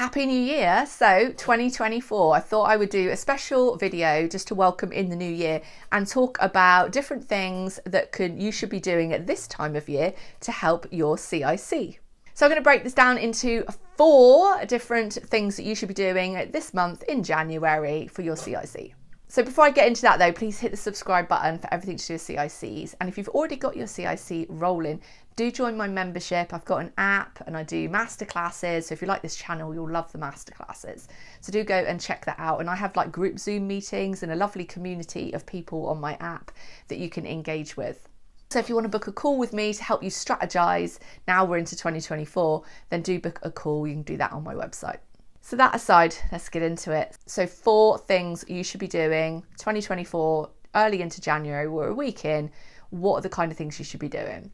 Happy New Year. So 2024, I thought I would do a special video just to welcome in the new year and talk about different things that you should be doing at this time of year to help your CIC. So I'm going to break this down into 4 different things that you should be doing this month in January for your CIC. So before I get into that though, please hit the subscribe button for everything to do with CICs. And if you've already got your CIC rolling, do join my membership. I've got an app and I do masterclasses. So if you like this channel, you'll love the masterclasses. So do go and check that out. And I have like group Zoom meetings and a lovely community of people on my app that you can engage with. So if you want to book a call with me to help you strategize, now we're into 2024, then do book a call. You can do that on my website. So that aside, let's get into it. So 4 things you should be doing 2024, early into January, we're a week in. What are the kind of things you should be doing?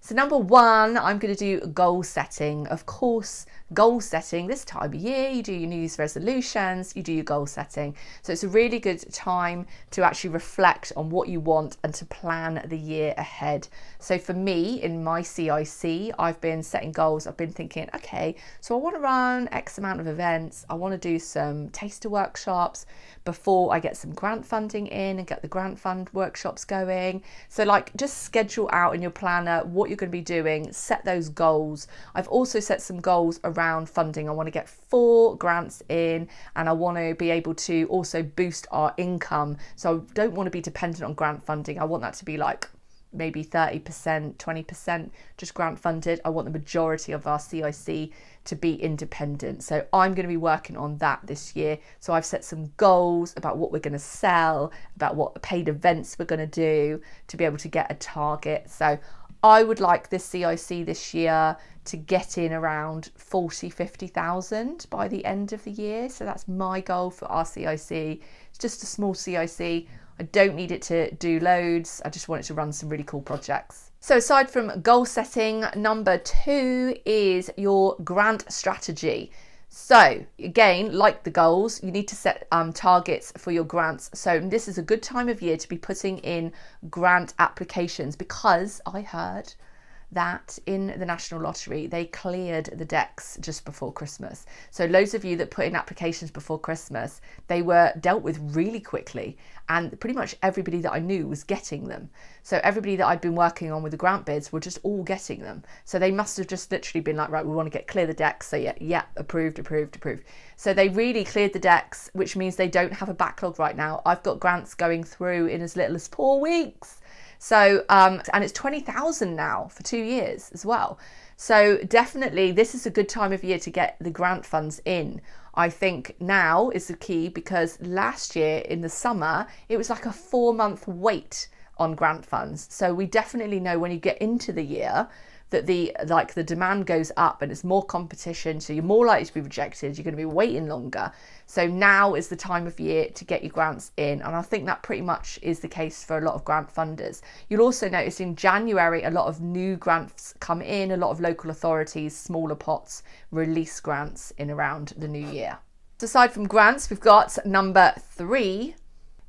So number 1, I'm going to do goal setting. Of course, goal setting this time of year, you do your New Year's resolutions, you do your goal setting. So it's a really good time to actually reflect on what you want and to plan the year ahead. So for me, in my CIC, I've been setting goals. I've been thinking, okay, so I want to run X amount of events. I want to do some taster workshops before I get some grant funding in and get the grant fund workshops going. So like just schedule out in your planner what you're going to be doing, set those goals. I've also set some goals around funding. I want to get 4 grants in and I want to be able to also boost our income. So I don't want to be dependent on grant funding. I want that to be like maybe 30%, 20% just grant funded. I want the majority of our CIC to be independent. So I'm going to be working on that this year. So I've set some goals about what we're going to sell, about what paid events we're going to do to be able to get a target. So I would like this CIC this year to get in around 50,000 by the end of the year. So that's my goal for our CIC. It's just a small CIC. I don't need it to do loads. I just want it to run some really cool projects. So aside from goal setting, number 2 is your grant strategy. So again, like the goals, you need to set targets for your grants. So this is a good time of year to be putting in grant applications, because I heard that in the National Lottery, they cleared the decks just before Christmas. So loads of you that put in applications before Christmas, they were dealt with really quickly. And pretty much everybody that I knew was getting them. So everybody that I'd been working on with the grant bids were just all getting them. So they must have just literally been like, right, we want to clear the decks. So yeah, approved. So they really cleared the decks, which means they don't have a backlog right now. I've got grants going through in as little as 4 weeks. So, and it's 20,000 now for 2 years as well. So definitely this is a good time of year to get the grant funds in. I think now is the key, because last year in the summer, it was like a 4-month wait on grant funds. So we definitely know when you get into the year that the demand goes up and it's more competition, so you're more likely to be rejected, you're going to be waiting longer. So now is the time of year to get your grants in, and I think that pretty much is the case for a lot of grant funders. You'll also notice in January a lot of new grants come in, a lot of local authorities, smaller pots, release grants in around the new year. So aside from grants, we've got number 3,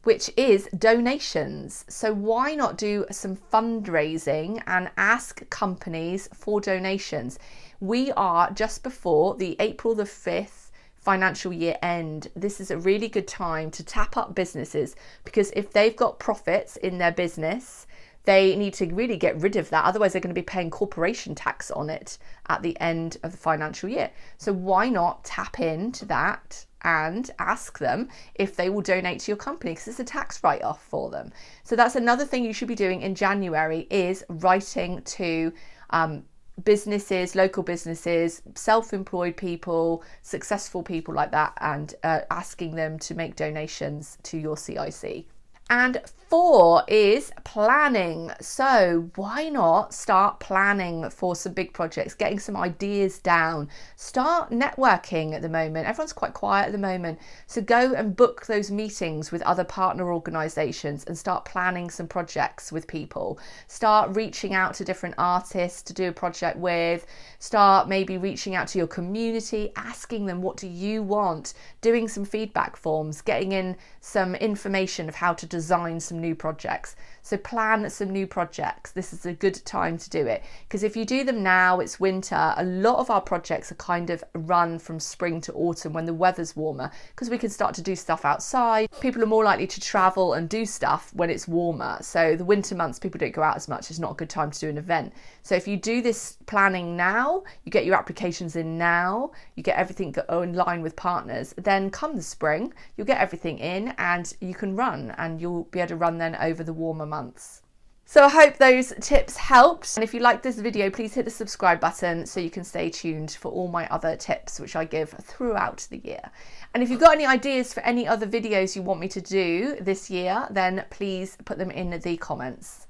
which is donations. So why not do some fundraising and ask companies for donations? We are just before the April the 5th financial year end. This is a really good time to tap up businesses, because if they've got profits in their business, they need to really get rid of that. Otherwise, they're going to be paying corporation tax on it at the end of the financial year. So why not tap into that and ask them if they will donate to your company, because it's a tax write-off for them. So that's another thing you should be doing in January, is writing to businesses, local businesses, self-employed people, successful people like that, and asking them to make donations to your CIC. And 4 is planning. So why not start planning for some big projects, getting some ideas down, start networking at the moment. Everyone's quite quiet at the moment. So go and book those meetings with other partner organisations and start planning some projects with people. Start reaching out to different artists to do a project with. Start maybe reaching out to your community, asking them, what do you want? Doing some feedback forms, getting in some information of how to design some some new projects. So plan some new projects. This is a good time to do it, because if you do them now, it's winter. A lot of our projects are kind of run from spring to autumn when the weather's warmer, because we can start to do stuff outside. People are more likely to travel and do stuff when it's warmer. So the winter months, people don't go out as much. It's not a good time to do an event. So if you do this planning now, you get your applications in now, you get everything in line with partners, then come the spring, you'll get everything in and you can run, and you'll be able to run then over the warmer months. So I hope those tips helped. And if you like this video, please hit the subscribe button so you can stay tuned for all my other tips, which I give throughout the year. And if you've got any ideas for any other videos you want me to do this year, then please put them in the comments.